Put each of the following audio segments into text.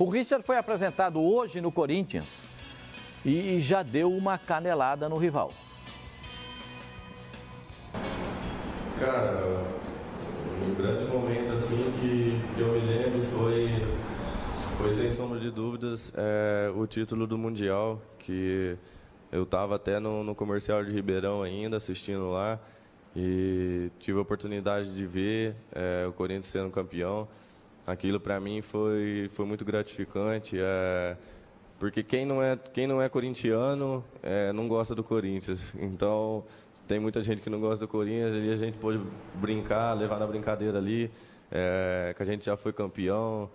O Richard foi apresentado hoje no Corinthians e já deu uma canelada no rival. Cara, um grande momento assim que eu me lembro foi sem sombra de dúvidas o título do Mundial, que eu estava até no comercial de Ribeirão ainda, assistindo lá, e tive a oportunidade de ver o Corinthians sendo campeão. Aquilo para mim foi muito gratificante, porque quem não é corintiano não gosta do Corinthians. Então, tem muita gente que não gosta do Corinthians e a gente pôde brincar, levar na brincadeira ali, que a gente já foi campeão,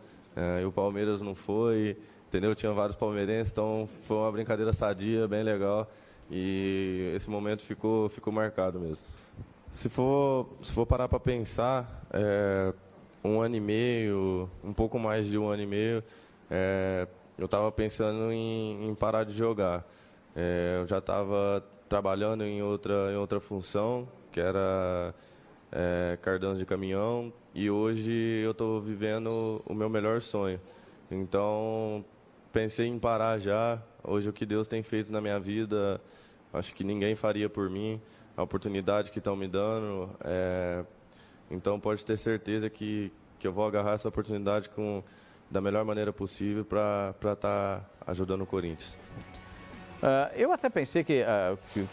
e o Palmeiras não foi, entendeu? Tinha vários palmeirenses, então foi uma brincadeira sadia, bem legal, e esse momento ficou marcado mesmo. Se for parar para pensar, 1 ano e meio, um pouco mais de 1 ano e meio, eu estava pensando em parar de jogar. Eu já estava trabalhando em outra função, que era cardança de caminhão, e hoje eu estou vivendo o meu melhor sonho. Então, pensei em parar já. Hoje, o que Deus tem feito na minha vida, acho que ninguém faria por mim. A oportunidade que estão me dando, então pode ter certeza que eu vou agarrar essa oportunidade da melhor maneira possível para estar ajudando o Corinthians. Eu até pensei que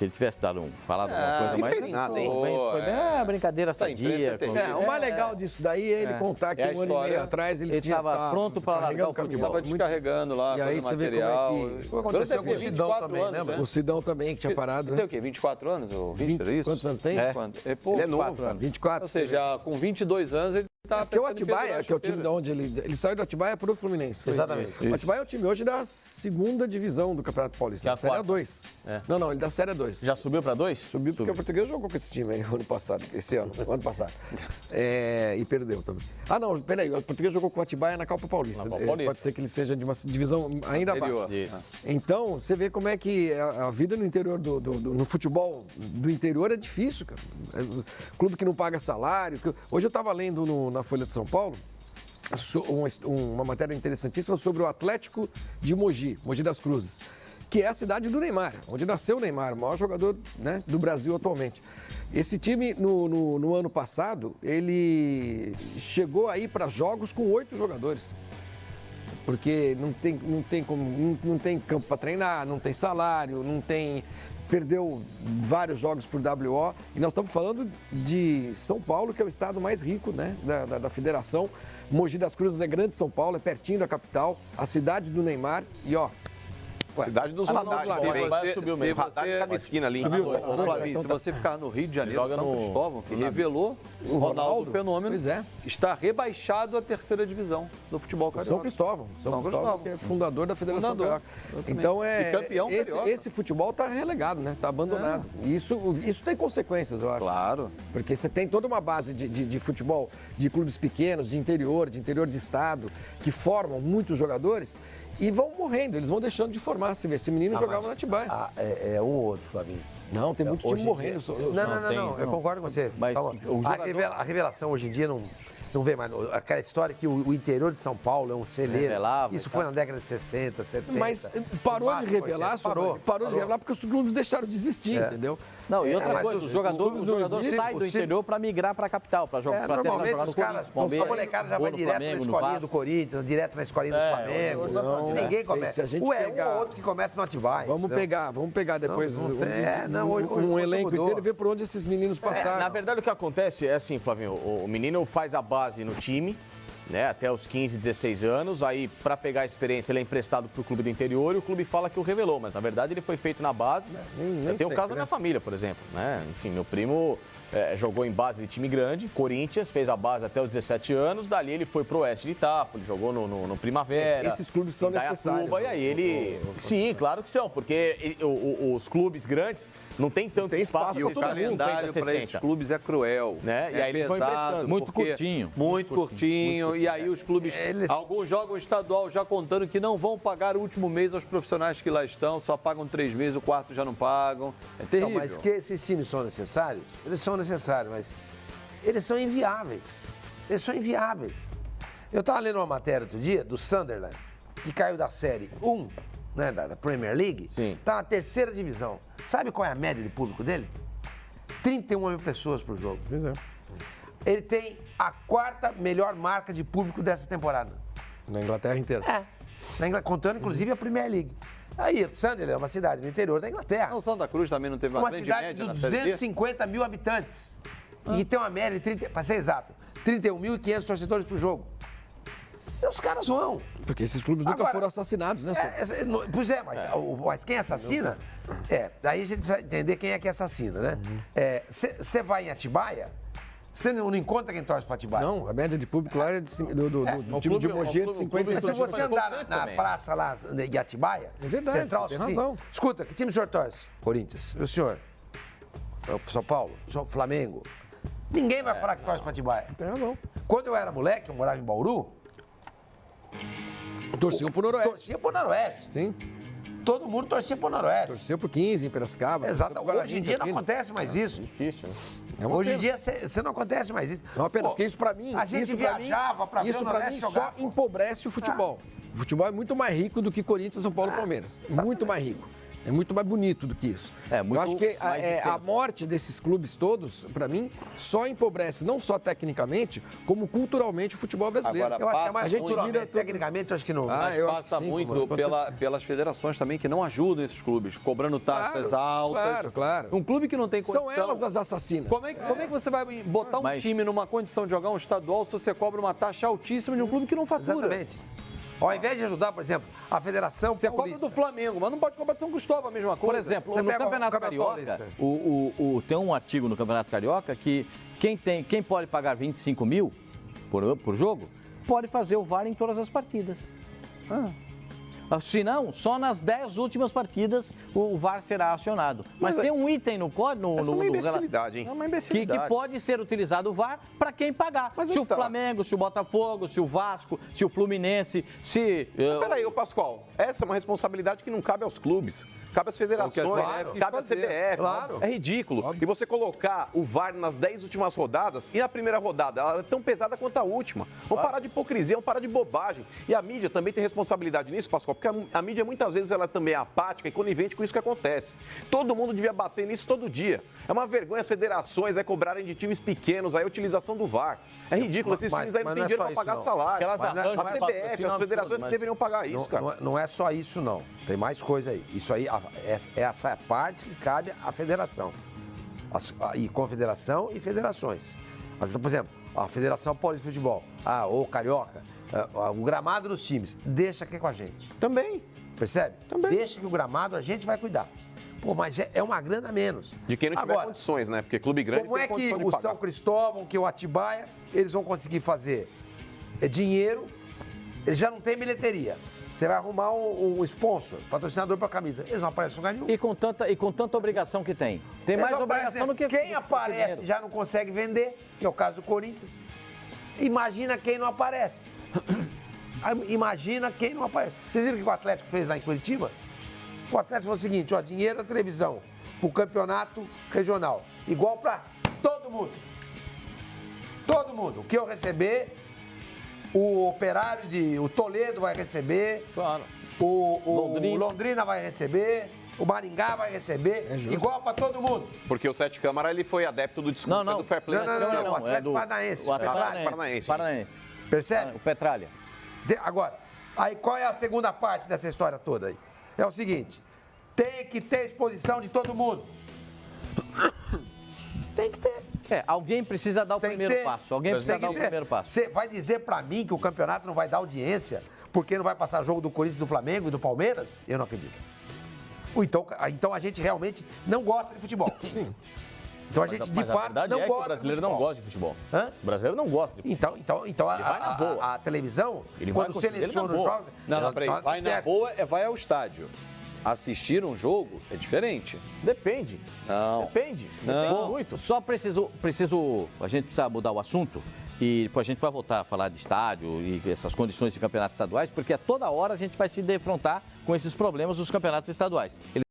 ele tivesse falado alguma coisa mais. Não fez nada, hein? Foi bem brincadeira sadia. O mais legal disso daí é ele contar que 1 ano e meio atrás ele estava pronto para largar o futebol. Estava descarregando lá, e aí você material. Vê como é que... Aconteceu com o Sidão também, anos, lembra? né? O Sidão também, que tinha parado. Você tem o quê? 24 anos? Ou 20, isso? Quantos anos tem? Ele é novo, cara. 24. Ou seja, com 22 anos ele tá... Porque o Atibaia, que é o time de onde ele saiu do Atibaia pro Fluminense. Exatamente. O Atibaia é o time hoje da 2ª divisão do Campeonato Paulista, da Série A2. Não, ele da Série A2. Já subiu para 2? Subiu porque o Português jogou com esse time aí ano passado, ano passado. E perdeu também. Ah, não, peraí, o Português jogou com o Atibaia na Copa Paulista. Pode ser que ele seja de uma divisão ainda abaixo. Então, você vê como é que a vida no interior no futebol do interior é difícil, cara. Clube que não paga salário. Hoje eu estava lendo na Folha de São Paulo uma matéria interessantíssima sobre o Atlético de Mogi das Cruzes, que é a cidade do Neymar, onde nasceu o Neymar, o maior jogador, né, do Brasil atualmente. Esse time, no ano passado, ele chegou aí para jogos com 8 jogadores. Porque não tem campo para treinar, não tem salário, perdeu vários jogos por WO. E nós estamos falando de São Paulo, que é o estado mais rico, né, da federação. Mogi das Cruzes é grande São Paulo, é pertinho da capital, a cidade do Neymar. E Cidade dos radares. Se você cada esquina ali. Se você ficar no Rio de Janeiro, São Cristóvão, que revelou o Ronaldo Fenômeno, está rebaixado à 3ª divisão do futebol carioca. São Cristóvão, que é fundador da Federação Carioca. Então, campeão esse futebol está relegado, né? Está abandonado. E isso tem consequências, eu acho. Claro. Porque você tem toda uma base de futebol, de clubes pequenos, de interior de estado, que formam muitos jogadores. E vão morrendo, eles vão deixando de formar. Se vê, esse menino jogava na Atibaia. É um ou outro, Flavinho. Não, tem muito time morrendo. Não, eu concordo com você. Mas a revelação hoje em dia não vê mais. Aquela história que o interior de São Paulo é um celeiro. Isso foi na década de 60, 70. Mas parou de revelar, parou de revelar porque os clubes deixaram de existir, entendeu? Não, e outra coisa, os jogadores saem do interior para migrar para a capital, para jogar. Normalmente os caras, a molecada já vai direto na escolinha do Corinthians, direto na escolinha do Flamengo. Ninguém começa. Um ou outro que começa no Atibaia. Vamos pegar depois um elenco inteiro e ver por onde esses meninos passaram. Na verdade, o que acontece é assim, Flavinho, o menino faz a base no time, né, até os 15, 16 anos, aí para pegar a experiência ele é emprestado para o clube do interior e o clube fala que o revelou, mas na verdade ele foi feito na base. Tem o caso da minha família, por exemplo, né? Enfim, meu primo jogou em base de time grande, Corinthians, fez a base até os 17 anos, dali ele foi pro Oeste de Itápolis, jogou no Primavera. Esses clubes são necessários. E aí ele... Sim, claro que são, porque os clubes grandes não tem tanto espaço e o calendário para esses clubes é cruel, né? E aí eles vão emprestando. Muito curtinho. Muito curtinho. E aí os clubes, alguns jogam estadual já contando que não vão pagar o último mês aos profissionais que lá estão, só pagam 3 meses, o quarto já não pagam. É terrível. Não, mas que esses times são necessários? Eles são necessários, mas eles são inviáveis. Eu estava lendo uma matéria outro dia do Sunderland, que caiu da Série 1, né, da Premier League, tá na 3ª divisão. Sabe qual é a média de público dele? 31 mil pessoas por jogo. Pois é. Ele tem a 4ª melhor marca de público dessa temporada. Na Inglaterra inteira. Contando, inclusive, a Premier League. Aí, Sunderland é uma cidade no interior da Inglaterra. O Santa Cruz também não teve uma grande média cidade de na Série B? 250 mil habitantes. E tem uma média de, para ser exato, 31.500 torcedores por jogo. E os caras vão. Porque esses clubes nunca foram assassinados, né? Pois é, mas quem assassina... daí a gente precisa entender quem é que assassina, né? Você vai em Atibaia, você não encontra quem torce para Atibaia. Não, a média de público lá é do time de Mogi é de 50. Mas se você andar na praça lá de Atibaia... É verdade, Central, você tem razão. Escuta, que time o senhor torce? Corinthians. E o senhor? São Paulo? Flamengo? Ninguém vai falar que torce para Atibaia. Tem razão. Quando eu era moleque, eu morava em Bauru... Torciam pro Noroeste. Torcia pro Noroeste. Sim. Todo mundo torcia pro Noroeste. Torceu pro 15 em Piracicaba. Exato. Hoje em dia não acontece mais isso. Difícil, né? Hoje em dia você não acontece mais isso. É uma pena, porque isso pra mim... A gente viajava pra ver o Isso pra mim só empobrece o futebol. O futebol é muito mais rico do que Corinthians, São Paulo e Palmeiras. Muito mais rico. É muito mais bonito do que isso. Eu acho que a morte desses clubes todos, para mim, só empobrece não só tecnicamente, como culturalmente o futebol brasileiro. Agora, eu acho que é mais a gente vira tecnicamente, eu acho que não. Mas passa muito pelas federações também que não ajudam esses clubes, cobrando taxas altas. Claro. Um clube que não tem condição... São elas as assassinas. Como é que você vai botar um time numa condição de jogar um estadual se você cobra uma taxa altíssima de um clube que não fatura? Exatamente. Ao invés de ajudar, por exemplo, a Federação Você cobra do Flamengo, mas não pode cobrar de São Cristóvão a mesma coisa. Por exemplo, no Campeonato Carioca, tem um artigo no Campeonato Carioca que quem pode pagar 25 mil por jogo, pode fazer o VAR em todas as partidas. Se não, só nas 10 últimas partidas o VAR será acionado. Mas tem um item no código... Essa é uma imbecilidade, hein? É uma imbecilidade. Que pode ser utilizado o VAR para quem pagar. Se o Flamengo, se o Botafogo, se o Vasco, se o Fluminense, se... Peraí, Pascoal, essa é uma responsabilidade que não cabe aos clubes. Cabe às federações, cabe à CBF. Claro. É ridículo. E você colocar o VAR nas 10 últimas rodadas e na primeira rodada, ela é tão pesada quanto a última. Vamos parar de hipocrisia, vamos parar de bobagem. E a mídia também tem responsabilidade nisso, Pascoal, porque a mídia muitas vezes ela também é apática e conivente com isso que acontece. Todo mundo devia bater nisso todo dia. É uma vergonha as federações cobrarem de times pequenos a utilização do VAR. É ridículo, esses times aí não têm dinheiro para pagar salário. A CBF, as federações que deveriam pagar isso, cara. Não é só isso, não. Tem mais coisa aí. Isso aí, essa é a parte que cabe à federação. E confederação e federações. Por exemplo, a Federação Paulista de Futebol, ou Carioca, o gramado dos times, deixa aqui com a gente. Também. Percebe? Também. Deixa que o gramado a gente vai cuidar. Pô, mas é uma grana a menos. De quem não tiver condições, né? Porque clube grande como é que o São Cristóvão, que o Atibaia, eles vão conseguir fazer dinheiro, eles já não têm bilheteria. Você vai arrumar um sponsor, patrocinador para a camisa. Eles não aparecem no lugar nenhum. E com tanta obrigação que tem. Tem mais obrigação do que... Quem aparece já não consegue vender, que é o caso do Corinthians. Imagina quem não aparece. Imagina quem não aparece. Vocês viram o que o Atlético fez lá em Curitiba? O Atlético falou o seguinte, dinheiro da televisão para o campeonato regional. Igual para todo mundo. Todo mundo. O que eu receber... O Operário o Toledo vai receber. Claro. O Londrina vai receber. O Maringá vai receber. Igual para todo mundo. Porque o Sete Câmara ele foi adepto do discurso do fair play. Não. O Atlético Paranaense. O Atlético Paranaense. Percebe? O Petralha. Agora, aí qual é a segunda parte dessa história toda aí? É o seguinte, tem que ter exposição de todo mundo. Tem que ter. Alguém precisa dar o primeiro passo. Alguém precisa dar o primeiro passo. Você vai dizer pra mim que o campeonato não vai dar audiência porque não vai passar jogo do Corinthians, do Flamengo e do Palmeiras? Eu não acredito. Então a gente realmente não gosta de futebol. Sim. Então a gente, de fato, não gosta de futebol. O brasileiro não gosta de futebol. O brasileiro não gosta de futebol. Então a televisão, quando seleciona os jogos... Não, peraí. Vai na boa, vai ao estádio. Assistir um jogo é diferente. Depende. Não. Depende. Não. Depende muito. Só preciso... A gente precisa mudar o assunto e depois a gente vai voltar a falar de estádio e essas condições de campeonatos estaduais, porque a toda hora a gente vai se defrontar com esses problemas dos campeonatos estaduais.